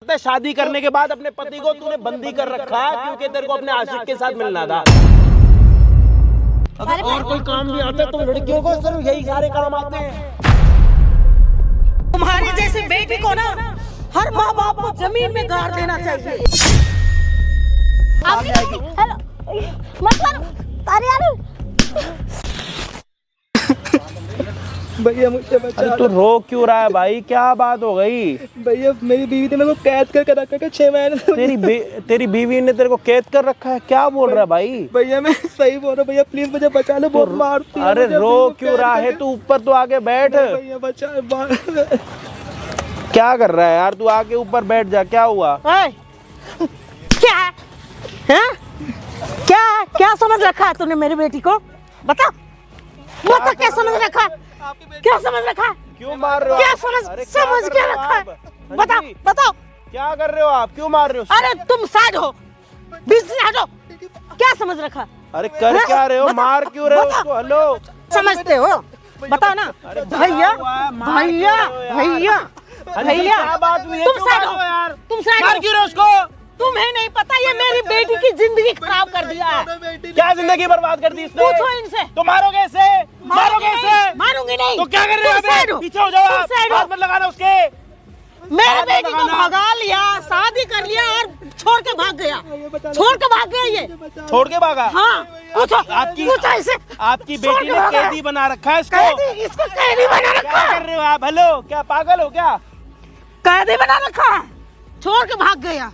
पता है शादी करने के बाद अपने पति को तूने बंदी कर रखा है क्योंकि तेरे को अपने आशिक के साथ मिलना था। अगर और कोई काम नहीं आता तो लड़कियों को सिर्फ यही सारे काम आते हैं। तुम्हारी जैसी बेटी को ना हर माँ बाप को जमीन में गाड़ देना चाहिए। हेलो मतलब अरे भैया मुझे बचा। अरे तू रो क्यों रहा है भाई, क्या बात हो गई? भैया मेरी बीवी ने मेरे को कैद करके रखा है 6 महीने। तेरी बीवी ने तेरे को कैद कर रखा है? क्या बोल रहा है भाई? भैया मैं सही बोल रहा हूँ भैया, प्लीज मुझे बचा लो, बहुत मारती है। अरे रो क्यों रहा है? तू ऊपर तो आके बैठ। भैया बचा। क्या कर रहा है यार तू? आके ऊपर बैठ जा। क्या हुआ? क्या है? क्या समझ रखा है तूने मेरी बेटी को? बता क्या समझ रखा है? क्या समझ रखा है? क्यों मार रहे हो? क्या समझ क्या रखा है? बताओ क्या कर रहे हो आप? क्यों मार रहे हो? अरे तुम साइड हो, बीच से हटो। क्या समझ रखा? अरे कर क्या रहे हो? मार क्यों रहे हो उसको? हेलो समझते हो? बताओ ना भैया भैया भैया भैया क्या बात हुई है? तुम क्यों साइड मार हो, रहे हो यार? तुम साइड मार हो। क्यों रहे हो उसको? तुम्हें नहीं पता ये मेरी बेटी की जिंदगी खराब कर दिया है। क्या जिंदगी बर्बाद कर दी इसने? पूछो इनसे। तो मारोगे इसे? मारोगे इसे? मारूंगी नहीं। तो क्या कर रहे हो? तुम साइड हो। पीछे हो जाओ तुम आप। साइड हो। हाथ मत लगाना उसके। मेरे बेटी को भगा लिया, शादी कर लिया और छोड़ के भाग गया। ये छोड़ के भागा? हाँ पूछो पूछो इसे। आपकी बेटी ने कैदी बना रखा है इसको। इसको कैदी बना रखा क्या है। कर रहे हो आप? हेलो क्या पागल हो क्या? कैदी बना रखा है, छोड़ के भाग गया।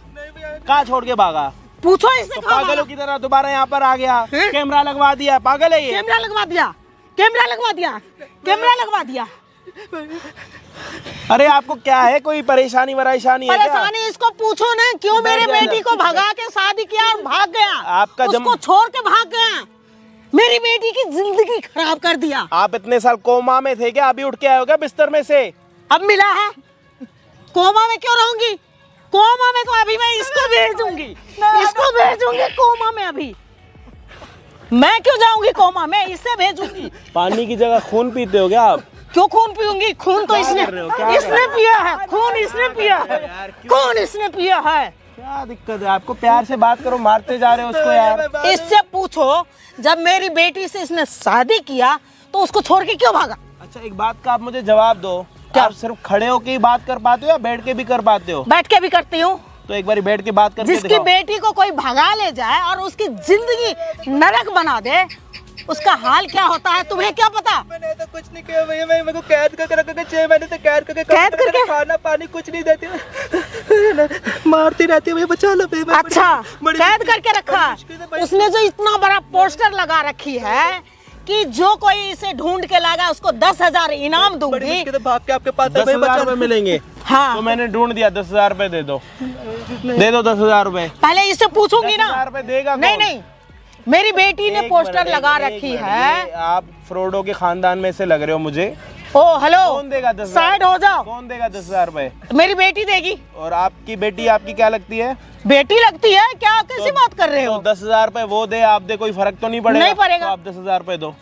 कहाँ छोड़ के भागा? पूछो इससे। तो पागलों की तरह दोबारा यहाँ पर आ गया, कैमरा लगवा दिया। पागल है ये? कैमरा लगवा दिया। अरे आपको क्या है, कोई परेशानी वरेशानी है क्या? परेशानी इसको पूछो ना, क्यों मेरे बेटी को भगा के शादी किया और भाग गया। आपका उसको छोड़ के भाग गया, मेरी बेटी की जिंदगी खराब कर दिया। आप इतने साल कोमा में थे क्या? अभी उठ के आए हो क्या बिस्तर में से? अब मिला है। कोमा में क्यों रहूंगी? कोमा में तो अभी मैं इसको भेजूंगी कोमा में। अभी मैं क्यों जाऊंगी कोमा में? इससे भेजूंगी। पानी की जगह खून पीते हो क्या आप? क्यों खून पीऊंगी? खून तो इसने पिया है। खून इसने पिया है। क्या दिक्कत है आपको? प्यार से बात करो, मारते जा रहे हो उसको यार। इससे पूछो, जब मेरी बेटी से इसने शादी किया तो उसको छोड़ के क्यों भागा? अच्छा एक बात का आप मुझे जवाब दो, क्या आप सिर्फ खड़े होके ही बात कर पाते हो या बैठ के भी कर पाते हो? बैठ के भी करती हूँ। तो एक बार बैठ के बात करके जिसकी दिखाओ। बेटी को कोई भगा ले जाए और उसकी जिंदगी नरक बना दे, उसका हाल क्या होता है तुम्हें क्या पता? मैंने तो कुछ नहीं किया भैया, मेरे को कैद करके रखा 6 महीने से। कैद करके खाना पानी कुछ नहीं देती, मारती रहती है। भैया बचा लो भैया। अच्छा कैद करके रखा। उसने जो इतना बड़ा पोस्टर लगा रखी है कि जो कोई इसे ढूंढ के लाएगा उसको 10,000 इनाम दूंगी। तो भाग के आपके पास 10,000 रुपए मिलेंगे। हाँ तो मैंने ढूंढ दिया, 10,000 रुपए दे दो 10,000 रुपए। पहले इससे पूछूंगी ना। 10,000 रुपए देगा नहीं कौन? नहीं, मेरी बेटी ने पोस्टर लगा रखी है। आप फ्रॉडों के खानदान में से लग रहे हो मुझे। ओ हेलो, कौन देगा 10,000? साइड हो जाओ। कौन देगा 10,000 रुपए? मेरी बेटी देगी। और आपकी बेटी आपकी क्या लगती है? बेटी लगती है क्या? कैसी बात कर रहे हो? तो 10,000 रुपए वो दे, आप दे, कोई फर्क तो नहीं पड़ेगा? नहीं पड़ेगा। तो आप 10,000 रुपए दो।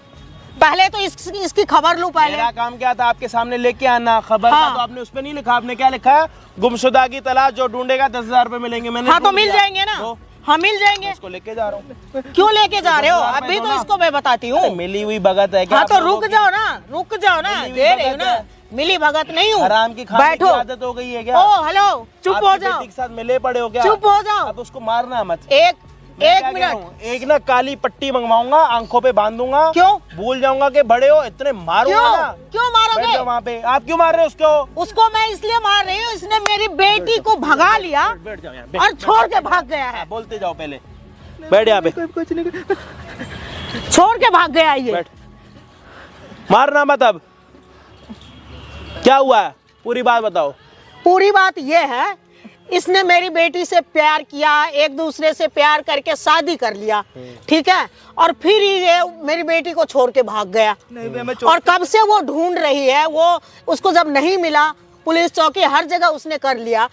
पहले तो इसकी खबर लूं। पहले मेरा काम क्या था? आपके सामने लेके आना खबर। हाँ। का तो आपने उस पे नहीं लिखा। आपने क्या लिखा है? गुमशुदा की तलाश, जो ढूंढेगा 10,000 रुपए मिलेंगे। मैंने हाँ तो ढूंढ मिल लिया। जाएंगे ना। तो हाँ मिल जाएंगे। इसको लेके जा रहा हूँ। क्यों लेके जा रहे हो? 10,000 अभी दो तो ना। इसको मैं बताती हूँ। मिली हुई भगत है क्या? हाँ आप तो लोगों रुक की? जाओ ना, मिली हुई दे रही हूँ भगत ना। है। मिली भगत नहीं हूँ। हराम की खाने की बैठो। आदत हो गई है क्या? ओ हेलो, चुप हो आपकी जाओ। बेटी के साथ मिले पड़े हो क्या? चुप हो जाओ। अब उसको मारना मत। एक मैं क्या कह रहा मिनट। हूँ, एक ना काली पट्टी मंगवाऊंगा, आंखों पे बांधूंगा। क्यों? भूल जाऊंगा कि बड़े हो, इतने मारूंगा ना। क्यों बैठ मारोगे? जाओ वहाँ पे। आप क्यों मार रहे हो उसको? उसको मैं इसलिए मार रही हूँ, इसने मेरी बेटी को भगा लिया बैठ जाओ यहाँ, और छोड़ के भाग गया है। बोलते जाओ पहले। बैठ यहाँ पे। कुछ नहीं। छोड़ के भाग गया ये। बैठ। मारना मत। अब क्या हुआ है? पूरी बात बताओ। पूरी बात ये है, इसने मेरी बेटी से प्यार किया, एक दूसरे से प्यार करके शादी कर लिया, ठीक है, और फिर ये मेरी बेटी को छोड़ के भाग गया। और कब से वो ढूंढ रही है, वो उसको जब नहीं मिला, पुलिस चौकी हर जगह उसने कर लिया।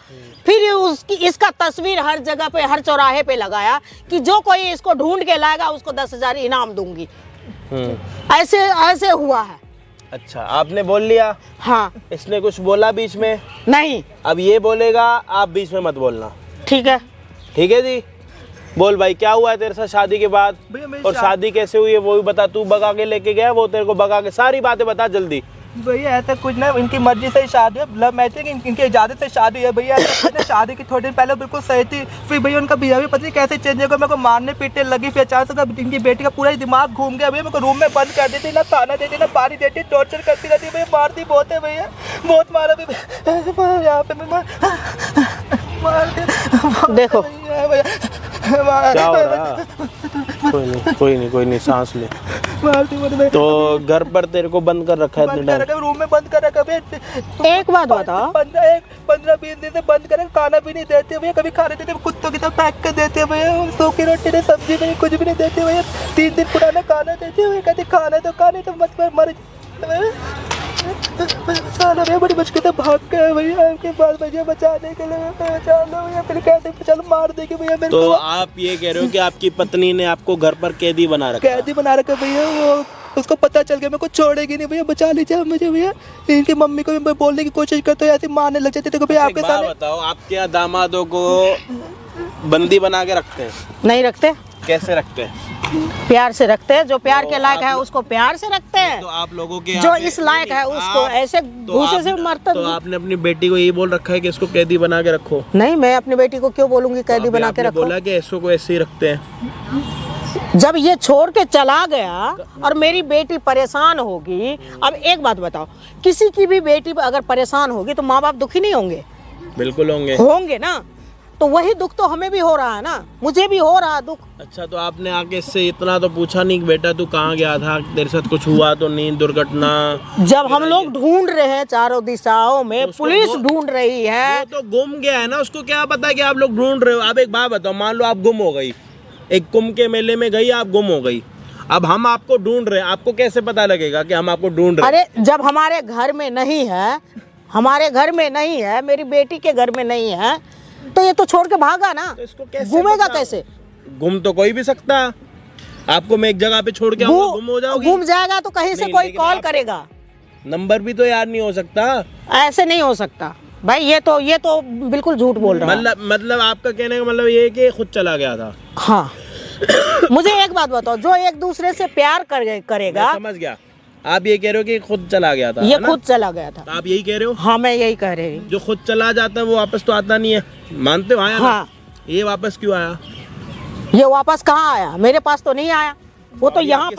फिर इसका तस्वीर हर जगह पे, हर चौराहे पे लगाया कि जो कोई इसको ढूंढ के लाएगा उसको 10,000 इनाम दूंगी। ऐसे हुआ है। अच्छा, आपने बोल लिया? हाँ। इसने कुछ बोला बीच में? नहीं। अब ये बोलेगा, आप बीच में मत बोलना। ठीक है। ठीक है जी। बोल भाई, क्या हुआ है तेरे साथ शादी के बाद? और शादी कैसे हुई है वो भी बता। तू भगा के लेके गया, वो तेरे को भगा के? सारी बातें बता जल्दी। भैया ऐसा कुछ ना, इनकी मर्जी से ही शादी है, लव मैरिज है, इनकी इजाजत से शादी है भैया। शादी की थोड़ी दिन पहले बिल्कुल सही थी, फिर भैया उनका बिहेवियर पता नहीं कैसे चेंज हो गया। मेरे को मारने पीटने लगी, फिर अचानक से इनकी बेटी का पूरा दिमाग घूम गया भैया। मेरे को रूम में बंद कर देती, ना खाना देती, ना पानी देती, टॉर्चर करती रहती भैया। मारती बहुत है भैया, बहुत मारा भी यहाँ पे देखो क्या हो रहा? कोई नहीं, सांस ले। तो घर पर तेरे को बंद कर रखा है इतने टाइम? रूम में बंद कर रखा भैया। एक बात बताओ, 15-20 दिन से बंद कर, खाना भी नहीं देते भैया, कभी खाने देते कुत्तों की तरह पैक कर देते भैया। सूखी रोटी नहीं, सब्जी नहीं, कुछ भी नहीं देते भैया। 3 दिन पुराना खाना देते भैया, कहते खाना तो खाने तो मत मर साला भैया। बड़ी मुश्किल से भाग गए भैया आपके पास भैया, बचाने के लिए चलो भैया, फिर कहते चलो मार देंगे भैया मेरे तो को। आप ये कह रहे हो कि आपकी पत्नी ने आपको घर पर कैदी बना रखा? कैदी बना रखा भैया, वो उसको पता चल गया, मेरे को छोड़ेगी नहीं भैया, बचा लीजिए मुझे भैया। इनकी मम्मी को भी बोलने की कोशिश करते हो, ऐसे मारने लग जाते थे भैया आपके साथ। बताओ, आपके यहाँ दामादों को बंदी बना के रखते हैं? नहीं रखते। कैसे रखते हैं? प्यार से रखते हैं। जो प्यार के लायक है उसको प्यार से रखते हैं। तो आप लोगों के जो इस लायक है उसको ऐसे घूसे से मारते। तो आपने अपनी बेटी को यही बोल रखा है कि इसको कैदी बना के रखो? नहीं, मैं अपनी बेटी को क्यों बोलूंगी कैदी बना के रखो? बोला कि ऐसो को ऐसे ही रखते हैं। जब ये छोड़ के चला गया और मेरी बेटी परेशान होगी। अब एक बात बताओ, किसी की भी बेटी अगर परेशान होगी तो माँ बाप दुखी नहीं होंगे? बिल्कुल होंगे ना। तो वही दुख तो हमें भी हो रहा है ना, मुझे भी हो रहा है दुख। अच्छा, तो आपने आके इससे इतना तो पूछा नहीं कि बेटा तू कहाँ गया था, तेरे साथ कुछ हुआ तो नहीं, दुर्घटना? जब हम लोग ढूंढ रहे हैं चारों दिशाओं में, पुलिस ढूंढ रही है। वो तो गुम गया है ना, उसको क्या पता कि आप लोग ढूंढ रहे हो? आप एक बात बताओ, मान लो आप गुम हो गई, एक कुंभ के मेले में गई, आप गुम हो गई, अब हम आपको ढूंढ रहे हैं, आपको कैसे पता लगेगा कि हम आपको ढूंढ रहे हैं? अरे जब हमारे घर में नहीं है, हमारे घर में नहीं है, मेरी बेटी के घर में नहीं है, तो ये तो छोड़ के भागा ना। तो इसको कैसे घूमेगा कैसे? गुम तो कोई भी सकता है। आपको मैं एक जगह पे छोड़ के आऊंगा, गुम हो जाओगी? घूम जाएगा तो कहीं से कोई कॉल करेगा। नंबर भी तो याद नहीं हो सकता। ऐसे नहीं हो सकता भाई, ये तो बिल्कुल झूठ बोल रहा है। मतलब आपका कहने का मतलब ये है कि खुद चला गया था? हाँ। मुझे एक बात बताओ, जो एक दूसरे से प्यार करेगा। मैं समझ गया, आप ये कह रहे हो कि खुद चला गया था? ये खुद चला गया था। आप यही कह रहे हो? हाँ, मैं यही कह रही हूँ। जो खुद चला जाता है वो वापस तो आता नहीं है, मानते हो? आया हाँ। ये वापस क्यों आया? ये वापस कहाँ आया? मेरे पास तो नहीं आया। वो तो यहाँ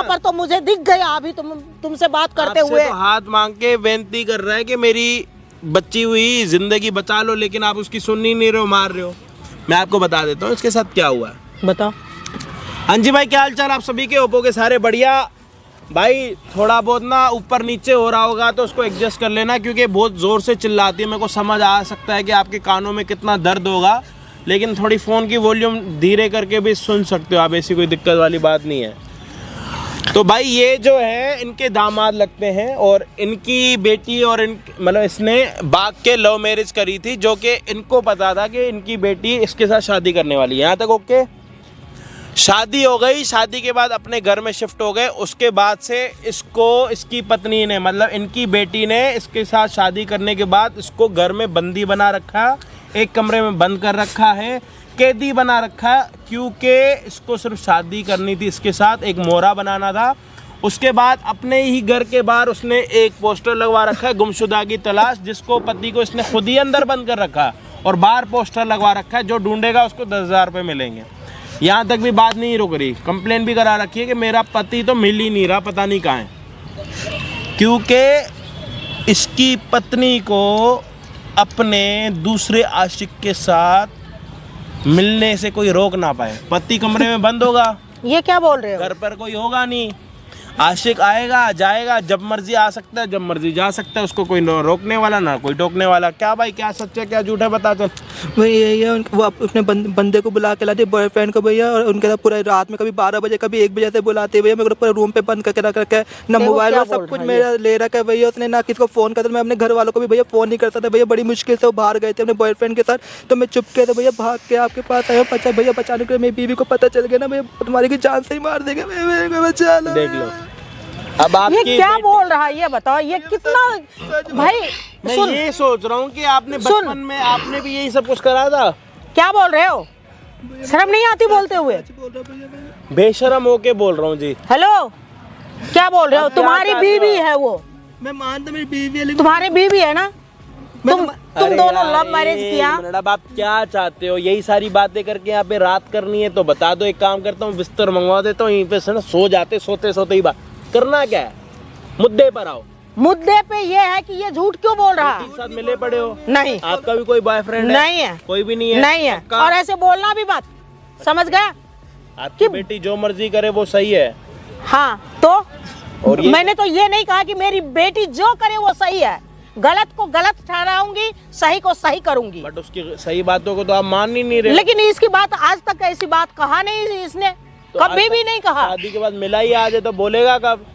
पर तो मुझे दिख गया अभी तुमसे बात करते हुए। तो हाथ मांग के बेनती कर रहा है कि मेरी बच्ची हुई जिंदगी बचा लो, लेकिन आप उसकी सुन ही नहीं रहे हो, मार रहे हो। मैं आपको बता देता हूँ इसके साथ क्या हुआ है। बताओ। हाँ जी भाई, क्या हाल चाल आप सभी के? ओप्पो के सारे बढ़िया भाई। थोड़ा बहुत ना ऊपर नीचे हो रहा होगा तो उसको एडजस्ट कर लेना, क्योंकि बहुत ज़ोर से चिल्लाती है। मेरे को समझ आ सकता है कि आपके कानों में कितना दर्द होगा, लेकिन थोड़ी फ़ोन की वॉल्यूम धीरे करके भी सुन सकते हो आप, ऐसी कोई दिक्कत वाली बात नहीं है। तो भाई ये जो है इनके दामाद लगते हैं, और इनकी बेटी और मतलब इसने भाग के लव मैरिज करी थी, जो कि इनको पता था कि इनकी बेटी इसके साथ शादी करने वाली है। यहाँ तक ओके? शादी हो गई, शादी के बाद अपने घर में शिफ्ट हो गए। उसके बाद से इसको इसकी पत्नी ने, मतलब इनकी बेटी ने इसके साथ शादी करने के बाद इसको घर में बंदी बना रखा, एक कमरे में बंद कर रखा है, कैदी बना रखा, क्योंकि इसको सिर्फ शादी करनी थी इसके साथ, एक मोहरा बनाना था। उसके बाद अपने ही घर के बाहर उसने एक पोस्टर लगवा रखा है, गुमशुदा की तलाश, जिसको पति को इसने खुद ही अंदर बंद कर रखा और बाहर पोस्टर लगवा रखा है, जो ढूंढेगा उसको 10,000 रुपये मिलेंगे। यहाँ तक भी बात नहीं रुक रही, कंप्लेन भी करा रखी है कि मेरा पति तो मिल ही नहीं रहा, पता नहीं कहाँ है, क्योंकि इसकी पत्नी को अपने दूसरे आशिक के साथ मिलने से कोई रोक ना पाए। पति कमरे में बंद होगा, ये क्या बोल रहे हो? घर पर कोई होगा नहीं, आशिक आएगा जाएगा, जब मर्जी आ सकता है, जब मर्जी जा सकता है, उसको कोई रोकने वाला ना कोई टोकने वाला। क्या भाई, क्या सच है क्या झूठ है, बता चल। वही यही है, वो अपने बंदे को बुला के लाते, बॉयफ्रेंड को भैया, और उनके साथ पूरा रात में कभी 12 बजे कभी 1 बजे से बुलाते भैया। मेरे को पूरा रूम पे बंद करके रख रखा है, ना मोबाइल और सब कुछ मेरा ले रखा है भैया उसने, ना किसी को फ़ोन करता। मैं अपने घर वालों को भी भैया फ़ोन नहीं करता था भैया, बड़ी मुश्किल से वो बाहर गए थे अपने बॉयफ्रेंड के साथ, तो मैं चुप के भैया भाग के आपके पास आया। बच्चा भैया बचाने के लिए, मेरी बीवी को पता चल गया ना भैया, तुम्हारी की जान से ही मार देगा, बचा लो। देख लो अब आपकी ये क्या बोल रहा है ये बताओ, ये कितना भाई मैं सुन, ये सोच रहा हूँ कि आपने सुन। बचपन में आपने भी यही सब कुछ करा था। क्या बोल रहे हो, शर्म नहीं आती बोलते हुए? बेशरम होके बोल रहा हूँ जी। हेलो क्या बोल रहे हो? अब क्या तुम्हारी चाहते हो? बीवी है वो, मैं मानता मेरी बीवी है, लेकिन तुम्हारी बीवी है ना, तुम अरे दोनों यार, लव मैरिज एक किया। मिनट, अब आप क्या चाहते हो? यही सारी बातें करके यहाँ पे रात करनी है तो बता दो, एक काम करता हूँ बिस्तर मंगवा देता हूँ, यहीं पे से ना सो जाते, सोते सोते ही बात करना। क्या है, मुद्दे पर आओ। मुद्दे पे ये है कि ये झूठ क्यों बोल रहा बेटी है? के साथ मिले पड़े हो? नहीं आपका भी कोई बॉयफ्रेंड है? नहीं है, कोई भी नहीं है? नहीं है, पक्का? और ऐसे बोलना भी मत, समझ गया? आपकी बेटी जो मर्जी करे वो सही है। हाँ तो और ये मैंने तो ये नहीं कहा कि मेरी बेटी जो करे वो सही है, गलत को गलत ठहराऊंगी, सही को सही करूंगी। बट उसकी सही बातों को तो आप मान ही नहीं रहे। लेकिन इसकी बात आज तक ऐसी बात कहा नहीं इसने, तो कभी आज भी तक नहीं कहा। शादी के बाद मिला ही आज है तो बोलेगा कब?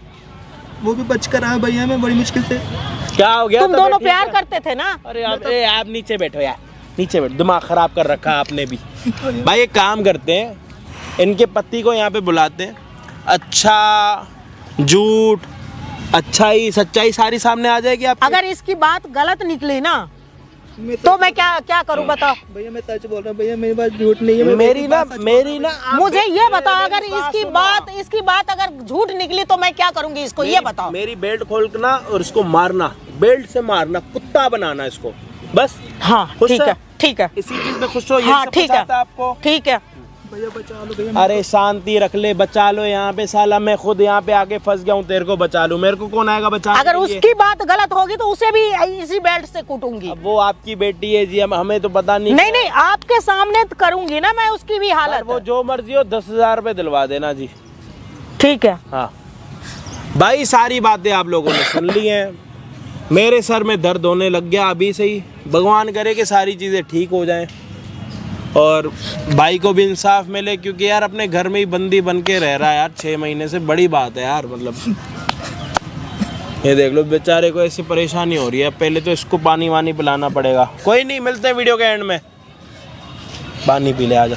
वो भी बच कर आया भैया, मैं बड़ी मुश्किल से। क्या हो गया? तुम तबीयत दोनों ठीक प्यार है? करते थे ना? अरे आप नीचे बैठो यार, नीचे बैठो, दिमाग खराब कर रखा है आपने भी। भाई एक काम करते हैं, इनके पति को यहाँ पे बुलाते हैं, अच्छा झूठ अच्छाई सच्चाई सारी सामने आ जाएगी आपकी। अगर इसकी बात गलत निकली ना मैं तो मैं क्या करूं बताओ? भैया मैं सच बोल रहा हूँ भैया, मेरी बात झूठ नहीं है। मैं मेरी ना आप- मुझे ये बताओ, अगर मेरी इसकी बात अगर झूठ निकली तो मैं क्या करूंगी इसको, ये बताओ। मेरी बेल्ट खोलना और इसको मारना, बेल्ट से मारना, कुत्ता बनाना इसको, बस। हाँ खुश ठीक है? है, ठीक है, इसी चीज में खुश हो? यही हाँ सब ठीक कुछ है, आता आपको? ठीक है। भैया बचा लो भैया। अरे शांति रख ले, बचा लो यहाँ पे। साला मैं खुद यहाँ पे आके फंस गया हूँ, तेरे को बचा लूं? मेरे को कौन आएगा बचाने अगर के लिए? उसकी बात गलत होगी तो उसे भी इसी बेल्ट से कूटूंगी। अब वो आपकी बेटी है जी, हमें तो पता नहीं। नहीं नहीं, आपके सामने तो करूंगी ना मैं उसकी भी पर हालत। वो जो मर्जी हो, 10,000 रुपए दिलवा देना जी। ठीक है। हाँ भाई, सारी बातें आप लोगों ने सुन ली हैं। मेरे सर में दर्द होने लग गया अभी से ही। भगवान करे कि सारी चीज़ें ठीक हो जाएं और भाई को भी इंसाफ मिले, क्योंकि यार अपने घर में ही बंदी बन के रह रहा है यार 6 महीने से। बड़ी बात है यार, मतलब ये देख लो बेचारे को ऐसी परेशानी हो रही है। पहले तो इसको पानी वानी पिलाना पड़ेगा। कोई नहीं, मिलते हैं वीडियो के एंड में। पानी पी ले, आजा।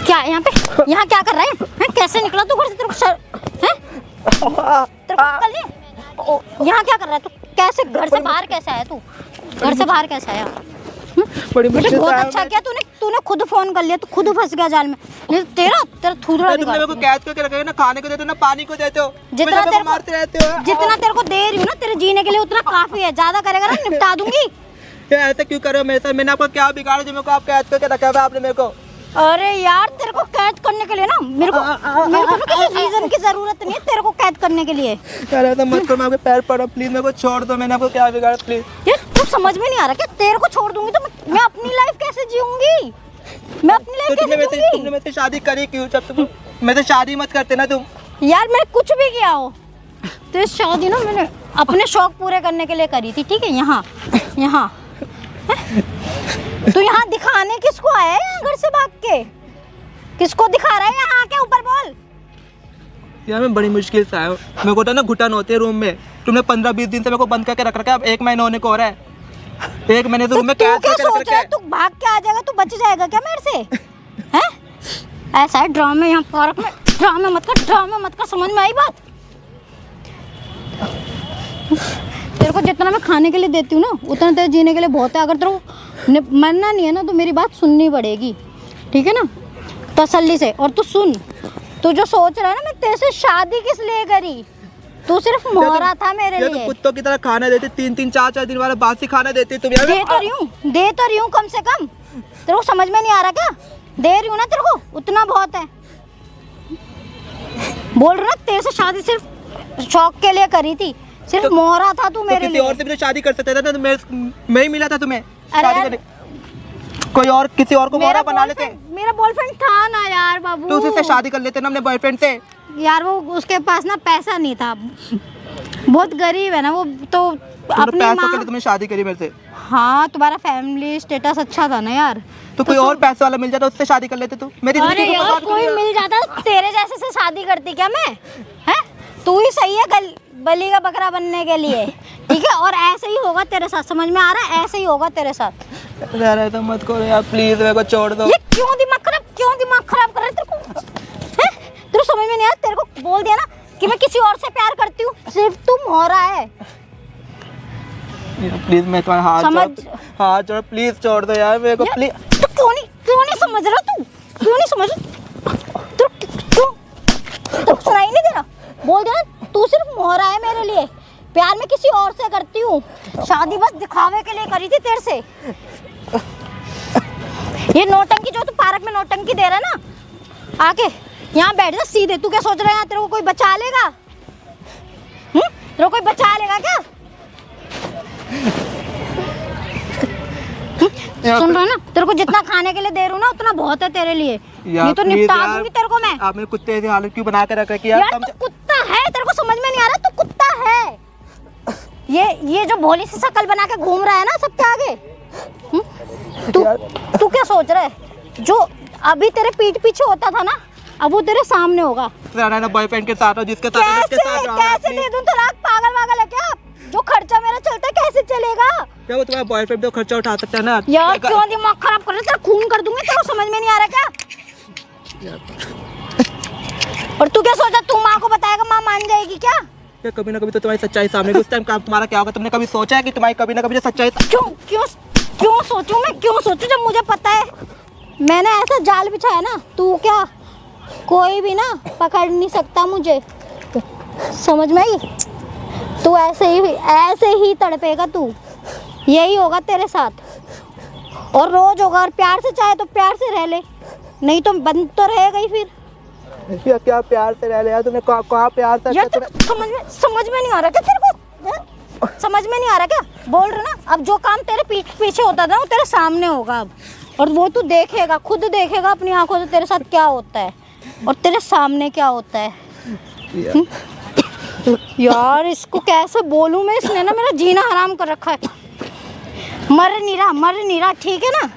क्या यहाँ पे, यहाँ क्या कर रहा है? कैसे निकला तू घर से? तेरे को तेरे को अक्ल नहीं? यहाँ क्या कर रहा है तू? कैसे घर से बाहर कैसे आया तू? घर से बाहर कैसे आया? बड़ी बेटे मुश्किल बहुत से अच्छा किया तूने खुद फोन कर लिया, तू खुद फंस गया जाल में। नहीं तो तेरा थूथड़ा तुमने मेरे को कैद करके रखा है ना, खाने को देते हो ना, पानी को देते हो, जितना मेरे को तेरे मारते रहते हो। जितना तेरे को दे रही हूँ ना तेरे जीने के लिए, उतना काफी है। ज्यादा करेगा ना निपटा दूंगी। ये ऐसा क्यों कर रहे हो मेरे साथ? मैंने आपको क्या बिगाड़ा जो मेरे को आप कैद करके रखा है आपने मेरे को? अरे यार तेरे को कैद करने के लिए ना मेरे को ना किसी रीजन की जरूरत नहीं है तेरे को कैद करने के लिए। यार ऐसा मत करो, मैं आपके पैर पड़ा, प्लीज मेरे को छोड़ दो। मैंने आपको क्या बिगाड़ा? प्लीज यार तू समझ में नहीं आ रहा क्या? तेरे को छोड़ दूंगी तो मैं अपनी लाइफ कैसे जीऊंगी? मैं अपनी लाइफ तो कैसे जीऊंगी? तुमने मेरे से शादी करी क्यों? जब तुम मेरे से शादी मत करते ना तुम। यार मैं कुछ भी किया हो, तो शादी ना मैंने अपने शौक पूरे करने के लिए करी थी, ठीक है? यहाँ तू यहाँ दिखाने किसको आया है? यहाँ घर से भाग के किसको दिखा रहा है? यहाँ आके ऊपर बोल। यार मैं बड़ी मुश्किल से आया हूँ, मेरे को तो ना घुटन होती है रूम में। तुमने 15-20 दिन से मेरे को बंद करके रख रखा है, अब 1 महीना होने को हो रहा है। 1 महीने से रूम में तू कैद क्या करके सोच रख रहा है? रखा तू भाग के आ जाएगा, तू बच जाएगा क्या मेरे से? हैं? ऐसा है ड्रामे यहाँ पार्क में, ड्रामे मत कर, समझ में आई बात? तेरे को जितना मैं खाने के लिए देती हूँ ना, उतना तेरे जीने के लिए बहुत है। अगर तेरे को मरना नहीं है ना तो मेरी बात सुननी पड़ेगी, ठीक है ना? तसल्ली से। और तू सुन, तू जो सोच रहा है ना मैं तेरे से शादी किस लिए करी, तू सिर्फ मोहरा था मेरे ये लिए। तो कुत्तों की तरह खाना देते, 3-3 4-4 दिन वाला बासी खाना देते तुम। यार दे तो रही हूँ कम से कम। तेरे को समझ में नहीं आ रहा क्या? दे रही हूँ ना तेरे को, उतना बहुत है। बोल रहा ना तेरे से शादी सिर्फ शौक के लिए करी थी, सिर्फ मोहरा था तू मेरे किसी लिए। और से भी तो शादी कर सकते थे ना, तो मैं ही मिला था तुम्हें अरे शादी यार, करने। कोई और किसी और को मोहरा बना लेते, मेरा बॉयफ्रेंड था ना यार बाबू। तो उसी से शादी कर लेते ना अपने बॉयफ्रेंड से। यार वो उसके पास ना पैसा नहीं था, बहुत गरीब है ना वो, तो अपनी पैसों के लिए माँ। तुमने शादी करी मेरे से? हाँ तुम्हारा फैमिली स्टेटस अच्छा था ना यार, तो कोई और पैसे वाला मिल जाता उससे शादी कर लेते तू। मेरी अरे जिंदगी को यार बर्बाद कर कोई दिया। मिल जाता तो तेरे जैसे से शादी करती क्या मैं? हैं? तू ही सही है बलि का बकरा बनने के लिए, ठीक है? और ऐसे ही होगा तेरे साथ, समझ में आ रहा है? ऐसे ही होगा तेरे साथ। यार ऐसा मत करो यार, प्लीज मेरे को छोड़ दो। ये क्यों दिमाग खराब क्यों दिमाग खराब कर रहा है तेरे को? हैं? तेरे को समझ में नहीं आया? तेरे को बोल दिया ना कि मैं किसी और से प्यार करती हूँ, सिर्फ तुम हो रहा है। प्लीज मैं तुम्हारे हाथ जोड़ प्लीज छोड़ दो यार मेरे को प्लीज। तू क्यों नहीं समझ रहा? तू क्यों नहीं समझ रहा? तू क्यों? तू सुनाई नहीं दे रहा? बोल दिया ना, तू सिर्फ मोहरा है मेरे लिए, प्यार में किसी और से करती हूँ, शादी बस दिखावे के लिए करी थी तेरे से। ये नौटंकी जो तू पार्क में नौटंकी दे रहा है ना, आके यहाँ बैठ जा सीधे। तू क्या सोच रहा है तेरे को कोई बचा लेगा? तेरे को कोई बचा लेगा क्या? सुन रहा है ना, तेरे को जितना खाने के लिए दे रहा हूँ ना उतना बहुत है तेरे लिए। ये तो निपटा दूंगी तेरे को मैं। आपने कुत्ते की हालत क्यों बना के रखा है यार? तू कुत्ता है, तेरे को समझ में नहीं आ रहा? तू कुत्ता है। ये जो भोली सी शकल बना के घूम रहा है ना सबके आगे, तू क्या सोच रहा है? जो अभी तेरे पीठ पीछे होता था ना, अब वो तेरे सामने होगा। बॉयफ्रेंड के साथ हो, जिसके साथ कैसे दे दूं तलाक? पागल वागल है क्या? जो खर्चा मेरा चलता है कैसे चलेगा? क्या वो तुम्हारा बॉयफ्रेंड तो खर्चा उठा सकता है ना यार? क्यों दिमाग खराब कर रहा है? तेरा खून कर दूंगी। तेरे को समझ में नहीं आ रहा क्या? और तू क्या सोचा तू माँ को बताएगा, माँ मान जाएगी क्या? कभी ना कभी तो तुम्हारी सच्चाई सामने, उस टाइम तुम्हारा क्या होगा? तुमने कभी सोचा है कि तुम्हारी कभी ना कभी जो सच्चाई क्यों सोचूं मैं? क्यों सोचूं जब मुझे पता है मैंने ऐसा जाल बिछाया ना, तू क्या कोई भी ना पकड़ नहीं सकता मुझे। समझ में आई? तू ऐसे ही तड़पेगा तू, यही होगा तेरे साथ। और रोज होगा, और प्यार से चाहे तो प्यार से रह ले, नहीं तो बंद तो रहेगा ही फिर। क्या प्यार से रह लिया तुमने? कहाँ प्यार से? यार समझ में नहीं आ रहा क्या तेरे को? समझ में नहीं आ रहा क्या? बोल रहा ना, अब जो काम तेरे पीछे होता था वो तेरे सामने होगा अब, और वो तू देखेगा, खुद देखेगा अपनी आंखों से तेरे साथ क्या होता है और तेरे सामने क्या होता है। यार इसको कैसे बोलूं मैं? इसने ना मेरा जीना हराम कर रखा है। मर नहीं रहा, ठीक है ना?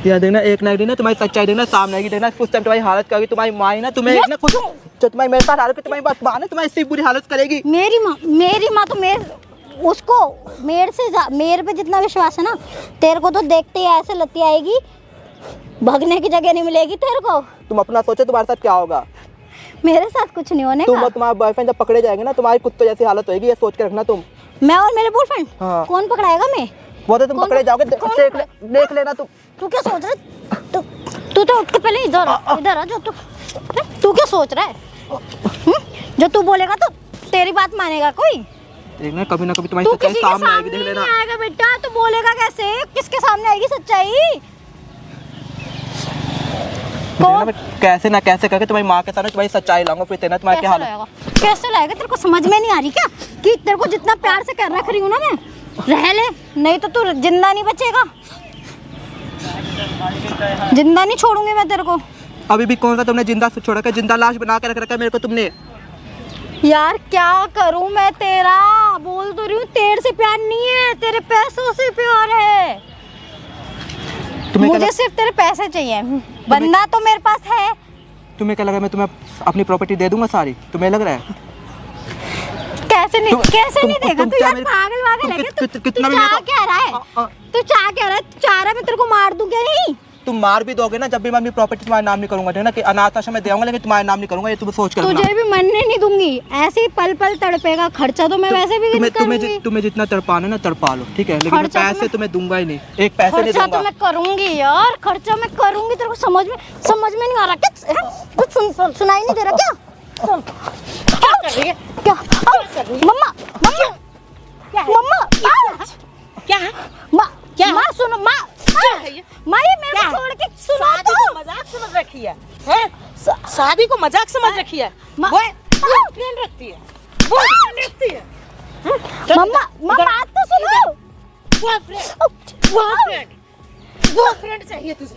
यार देखना, एक ना एक दिन ना तुम्हारी सच्चाई देखना सामने आएगी। देखना उस टाइम तुम्हारी हालत करेगी तुम्हारी माँ ना, तुम्हें ना कुछ जो तुम्हारी मेरे साथ हालत, तुम्हारी बात माँ ना तुम्हारी इससे बुरी हालत करेगी। मेरी माँ तो उसको मेरे पे जितना विश्वास है ना, तेरे को तो देखते ही ऐसे लती आएगी, भगने की जगह नहीं मिलेगी तेरे को। तुम अपना सोचो तुम्हारे साथ क्या होगा। मेरे साथ कुछ नहीं होने का। तुम्हारा बॉयफ्रेंड जब पकड़े जाएंगे ना, तुम्हारी कुत्ते जैसी हालत होगी, ये सोच के रखना तुम। मैं और मेरे बॉयफ्रेंड? हाँ। कौन पकड़ाएगा? मैं? वो तो तुम पकड़े जाओगे, देख लेना तुम। तू क्या सोच रहा है? तू तो उठ के पहले इधर आ जा। तू क्या सोच रहा है? जो तू बोलेगा तो तेरी बात मानेगा कोई? देखना कभी ना कभी तुम्हारी सच्चाई सामने आएगी, देख लेना। नहीं आएगा बेटा, तू बोलेगा कैसे? किसके सामने आएगी सच्चाई? कैसे ना कैसे करके तुम्हारी माँ के सामने तुम्हारी सच्चाई लाऊंगा, फिर तेना तुम्हारी क्या हालत। कैसे लाएगा? तेरे को समझ में नहीं आ रही क्या कि तेरे को जितना प्यार से कर रख रही हूँ ना मैं, रह ले, नहीं तो तू जिंदा नहीं बचेगा। जिंदा नहीं छोड़ूंगी मैं तेरे को। अभी भी कौन सा तुमने जिंदा छोड़ा के जिंदा लाश बना के रख रखा है मेरे को तुमने। यार क्या करूं मैं तेरा? बोल तो रही हूँ, तेरे से प्यार नहीं है, तेरे पैसों से प्यार है। मुझे सिर्फ तेरे पैसे चाहिए, बंदा तो मेरे पास है। तुम्हें क्या लगा मैं तुम्हें अपनी प्रॉपर्टी दे दूंगा सारी? तुम्हें लग रहा है? कैसे नहीं देगा तू? यार पागल है क्या? तू चाह क्या रहा है? तू चाह रहा है मैं तेरे को मार दूं क्या? नहीं, तुम मार भी दोगे ना, जब भी मैं अपनी प्रॉपर्टी तुम्हारे नाम नहीं करूंगा, ना कि अनाथ आश्रम में देऊंगा, लेकिन तुम्हारे नाम नहीं करूंगा, ये तुम सोच कर रखना। तुझे भी मरने नहीं दूंगी, ऐसे ही पल पल तड़पेगा। खर्चा तो मैं वैसे भी तुम्हें जितना तड़पाना ना तड़पा लो, ठीक है, लेकिन पैसे तुम्हें दूंगा ही नहीं, एक पैसे नहीं दूंगा। खर्चा तो मैं करूंगी यार, खर्चा मैं करूंगी। तेरे को समझ में नहीं आ रहा क्या? कुछ सुनाई नहीं दे रहा क्या? क्या कर रही है? क्या मम्मा क्या? माँ सुनो, माँ ये मेरे को छोड़ के सुनो तो। मजाक समझ रखी है? शादी को मजाक समझ रखी है? बॉयफ्रेंड रखती है, मम्मा बात तो सुनो। बॉयफ्रेंड चाहिए तुझे?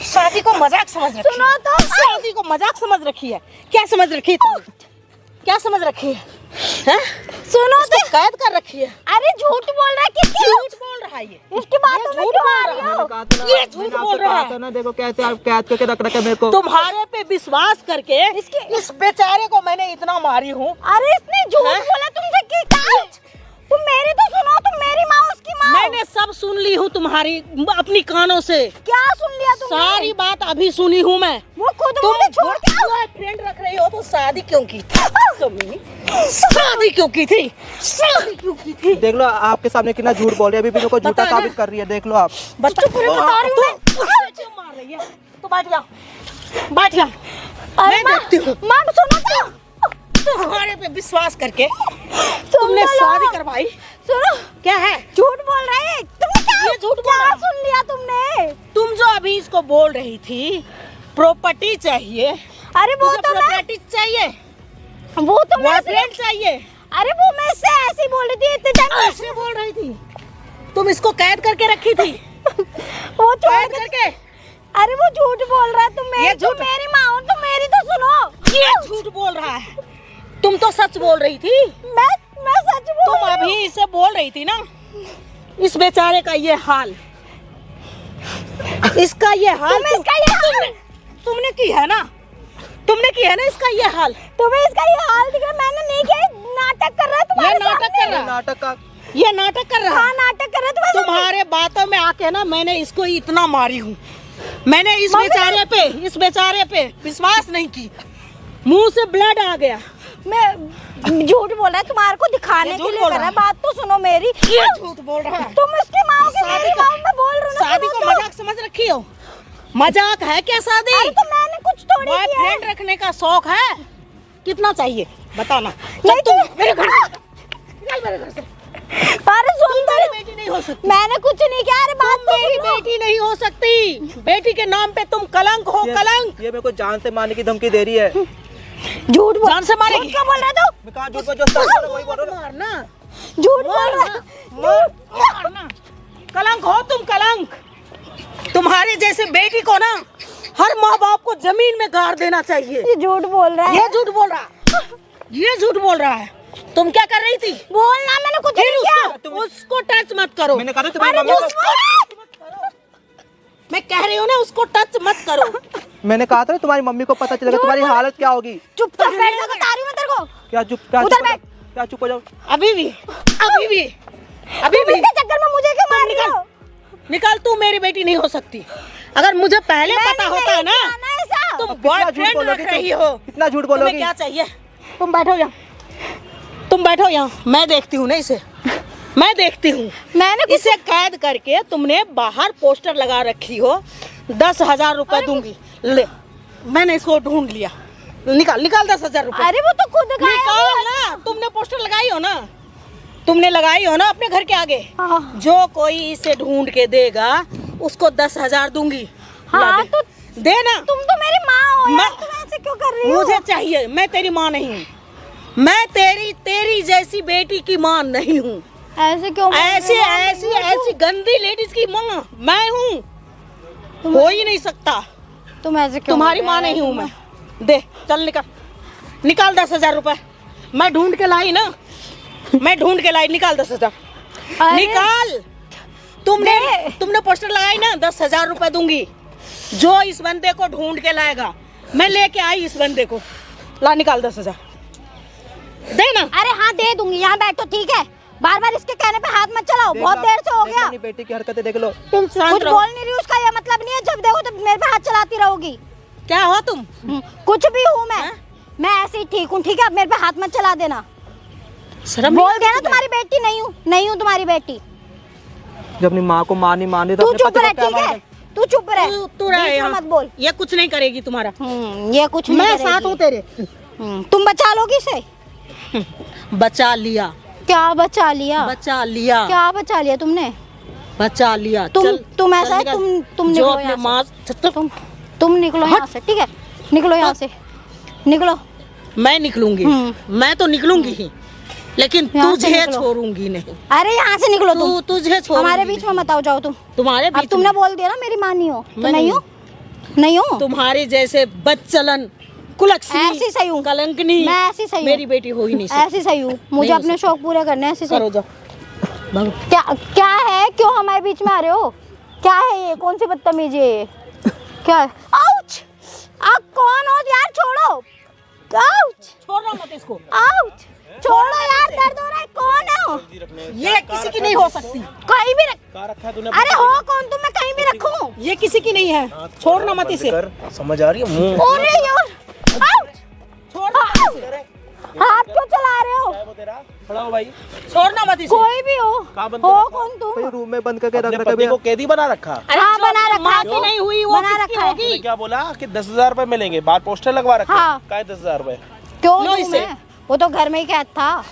शादी को मजाक समझ रखी है? सुनो तो। शादी को मजाक समझ रखी है? क्या समझ रखी है तुमने? क्या समझ रखी है? सुनो तो। कैद कर रखी है। अरे झूठ बोल रहा है, किसकी झूठ बोल रहा है ये? इसकी बातों में क्यों आ रही हो? ये झूठ बोल रहा है ना। देखो कैसे आप कैद करके रख रखे मेरे को। तुम्हारे पे विश्वास करके इस बेचारे को मैंने इतना मारी हूँ। अरे इसने झूठ बोला तुमसे। तुम मेरी तो सुनो, तुम मेरी माँ उसकी माँ मैंने सब सुन ली हूँ तुम्हारी अपनी कानों से। क्या सुन लिया तुमने? सारी बात अभी सुनी हूँ मैं। वो खुद मुझे छोड़ के फ्रेंड रख रही हो तो शादी क्यों की थी? शादी क्यों की थी? शादी क्यों की थी? देख लो आपके सामने कितना झूठ बोल रही है, अभी भी मेरे को झूठा बता साबित कर रही है, देख लो आप। बता रही हूँ क्यों मार रही है? तो बैठ जा, बैठ जा। अरे मैं देखती हूँ। माँ सुनो तो। तुम्हारे पे विश्वास करके तुमने शादी करवाई। सुनो, क्या है? झूठ बोल रहे हैं तुमने। क्या ये झूठ बोल क्या रहा है? सुन लिया तुमने? तुम जो अभी इसको बोल रही थी प्रॉपर्टी चाहिए, अरे वो तो मैं, प्रॉपर्टी चाहिए, वो तो मैं बॉयफ्रेंड चाहिए, अरे वो मैं इससे ऐसे ही बोल रही थी इतने टाइम। ऐसे बोल रही थी। तुम इसको कैद करके रखी थी। वो कैद करके। अरे वो झूठ बोल रहा है। तुम ये तुम झूठ- मेरी माँ हो, तुम मेरी तो सुनो। ये झूठ बोल रहा है। तुम तो सच बोल रही थी। मैं सच बोल तुम अभी इसे बोल रही थी ना, इस बेचारे का ये हाल, इसका ये हाल, इसका ये हाल तुमने की है ना, तुमने की है ना इसका ये हाल। तुम्हें इसका ये हाल दिख रहा है। मैंने नहीं किया, नाटक कर रहा है तुम्हारे ये नाटक सामने। कर रहा है। नाटक का ये नाटक कर रहा हाँ है। नाटक कर रहा है तुम्हारे सामने। तुम्हारे बातों में आके ना मैंने इसको इतना मारी हूँ। मैंने इस बेचारे पे विश्वास नहीं की। मुंह से ब्लड आ गया। मैं झूठ बोल रहा है तुम्हारे को दिखाने ये के झूठ लिए बोल कर रहा रहा है। है। बात तो सुनो मेरी। ये झूठ बोल रहा है। तुम इसकी माँ हो कि शादी मेरी को- माँ? मैं बोल रही हूँ ना। शादी को मजाक समझ रखी हो? मजाक है क्या शादी? अरे तो मैंने कुछ थोड़ी किया है। बॉयफ्रेंड रखने का शौक है? कितना चाहिए बताना। नहीं तुम तो- मेरे घर से निकल, मेरे घर से। अरे सुन तुम मेरी बेटी नहीं हो सकती। मैंने कुछ नहीं किया। अरे बात तुम तो मेरी सुनो। बेटी नहीं हो सकती। बेटी के नाम पे तुम कलंक हो, कलंक। ये मेरे को जान से मारने की धमकी दे रही है। झूठ बोल। जान से मारेगी। झूठ क्या बोल रहा है तू? मैं कहाँ झूठ बोल, जो सच है वही बोल रहा हूँ। मारना, झूठ बोल रहा है। मारना। कलंक हो तुम, कलंक। तुम्हारे जैसे बेटी को ना हर माँ बाप को जमीन में गाड़ देना चाहिए। ये झूठ बोल रहा है। ये झूठ बोल रहा है। ये झूठ बोल रहा है। तुम क्या कर रही थी? बोलना, मैंने कुछ फिर नहीं किया। उसको टच मत करो। मैंने कहा था तुम्हारी अरे मम्मी झूठ को, बोल रहा है। मैं कह रही हूँ ना, उसको टच मत करो। मैंने कहा था तुम्हारी मम्मी को पता चलेगा तुम्हारी हालत क्या होगी। चुपचाप बैठ जा, बता रही हूँ मैं तेरे को। क्या चुप, क्या उधर चुप हो बैठ। जाओ, क्या चुप हो जाओ। अभी भी तुम इसके चक्कर में मुझे क्यों मार रही हो? निकल। तू मेरी बेटी नहीं हो सकती। अगर मुझे पहले मैंने पता होता है नहीं ना, किया ना ऐसा। तुम अब कितना झूठ बॉयफ्रेंड बोलोगी रख तुम? रही हो। कितना झूठ तुम्हें बोलोगी। क्या चाहिए? तुम बैठो यहाँ, तुम बैठो यहाँ। मैं देखती हूँ ना इसे, मैं देखती हूँ। मैंने कुछ इसे कैद करके तुमने बाहर पोस्टर लगा रखी हो। 10,000 रुपए दूंगी। ले, मैंने इसको ढूंढ लिया। निकाल निकाल 10,000 रुपए। अरे वो तो खुद गायब निकाल हुआ। ना। तुमने पोस्टर लगाई हो ना, तुमने लगाई हो ना अपने घर के आगे। हाँ। जो कोई इसे ढूंढ के देगा उसको 10,000 दूंगी। हाँ, ला दे। तो देना। तुम तो मेरी माँ हो यार। मैं- तुम ऐसे क्यों कर रही हो? मुझे चाहिए। मैं तेरी माँ नहीं हूँ। मैं तेरी जैसी बेटी की माँ नहीं हूँ। ऐसे क्यों बोल ऐसी रही हो? ऐसी ऐसी गंदी लेडीज की माँ मैं हूँ। हो ही नहीं सकता। तुम ऐसे क्यों तुम्हारी बोल रहे माँ हो? नहीं हूँ मैं। दे, चल निकाल। निकाल 10,000 रुपए। मैं ढूंढ के लाई ना, मैं ढूंढ के लाई। निकाल 10,000। अरे, निकाल। तुमने पोस्टर लगाई ना, 10,000 रुपए दूंगी। जो इस बंदे को ढूंढ के लाएगा, मैं लेके आई इस बंदे को। ला, निकाल 10,000। देना। अरे हाँ दे दूंगी। यहाँ बैठो ठीक है। बार बार इसके कहने पे हाथ मत चलाओ। बहुत देर से हो देख लो गया। अपनी बेटी की हरकतें देख लो। तुम शांत कुछ रहो। बोल नहीं रही हूँ, उसका ये मतलब नहीं है जब देखो तो मेरे पे हाथ चलाती रहोगी। क्या हो तुम? कुछ भी हूँ मैं ऐसे ही ठीक हूँ। ठीक है, अब मेरे पे हाथ मत चला देना। शर्म बोल नहीं दिया ना आती तुम्हारी बेटी नहीं हूँ। नहीं हूँ तुम्हारी बेटी। जब अपनी माँ को मारनी तो तू अपने चुप पति रह को क्या ठीक है। मारें? तू चुप रह। तू रहे बीच में यहाँ। मत बोल। ये कुछ नहीं करेगी तुम्हारा। ये कुछ नहीं मैं करेगी। साथ हूँ तेरे। तुम बचा लोगी इसे? बचा लिया। क्या बचा लिया? बचा लिया। क्या बचा लिया तुमने? बचा लिया। तुम ऐसा है, तुम जो निकलो अपने यहाँ माँ से। तुम निकलो हट। यहाँ से ठीक है। निकलो यहाँ से, निकलो। मैं निकलूंगी। मैं तो निकलूंगी ही, लेकिन यहाँ से तुझे निकलो। छोड़ूंगी नहीं। अरे यहाँ से निकलो तुम। तुझे छोड़ूंगी हमारे बीच में मत आओ, जाओ तुम। तुम्हारे अब बीच तुमने में। बोल दिया ना मेरी माँ नहीं हो तो मैं नहीं नहीं हो। नहीं हो तुम्हारे जैसे बदचलन, कुलक्षणी, ऐसी सही हूँ। कलंकनी मैं ऐसी सही हूँ। मेरी बेटी हो ही नहीं सकती। ऐसी सही हूँ। मुझे नहीं हो अपने शौक पूरे करने हैं, ऐसी सही। करो जाओ। भागो। क्या क्या है? क्यों हमारे बीच में आ रहे हो? क्या है ये? कौन सी बदतमीजी है ये? क्या है? आउच! आप कौन हो यार? छोड़ो। आउच! छोड़ना मत इसको। आउच! छोड़ो यार, दर्द हो रहा है। कौन है रखूं? ये किसी की नहीं हो सकती। कहीं भी रख। कहाँ रखा है तूने? अरे हो कौन तुम? मैं कहीं भी रखूं? ये किसी की नहीं है। छोड़ना मत इसे। समझ आ रही है मुंह? अरे यार, आउट! छोड़ना मत इसे। हाथ क्यों चला रहे हो? क्या है वो तेरा? खड़ा हो भाई। छोड़ना मत इसे। कोई भी हो, कहाँ बंद हो कर रखा? कौन तुम? भाई रूम में बंद करके रख अपने रखा पति को कैदी बना रखा? हाँ, बना रखा माँ है। की नहीं हुई वो बना किसकी रखा है। होगी? तूने क्या बोला कि 10,000 रुपए मिलेंगे? बाहर पोस्टर लगवा रखा? हाँ। क्या है 10,000 रुपए? क्यों लो दूं इसे। मैं? वो तो घर में ही कैद था।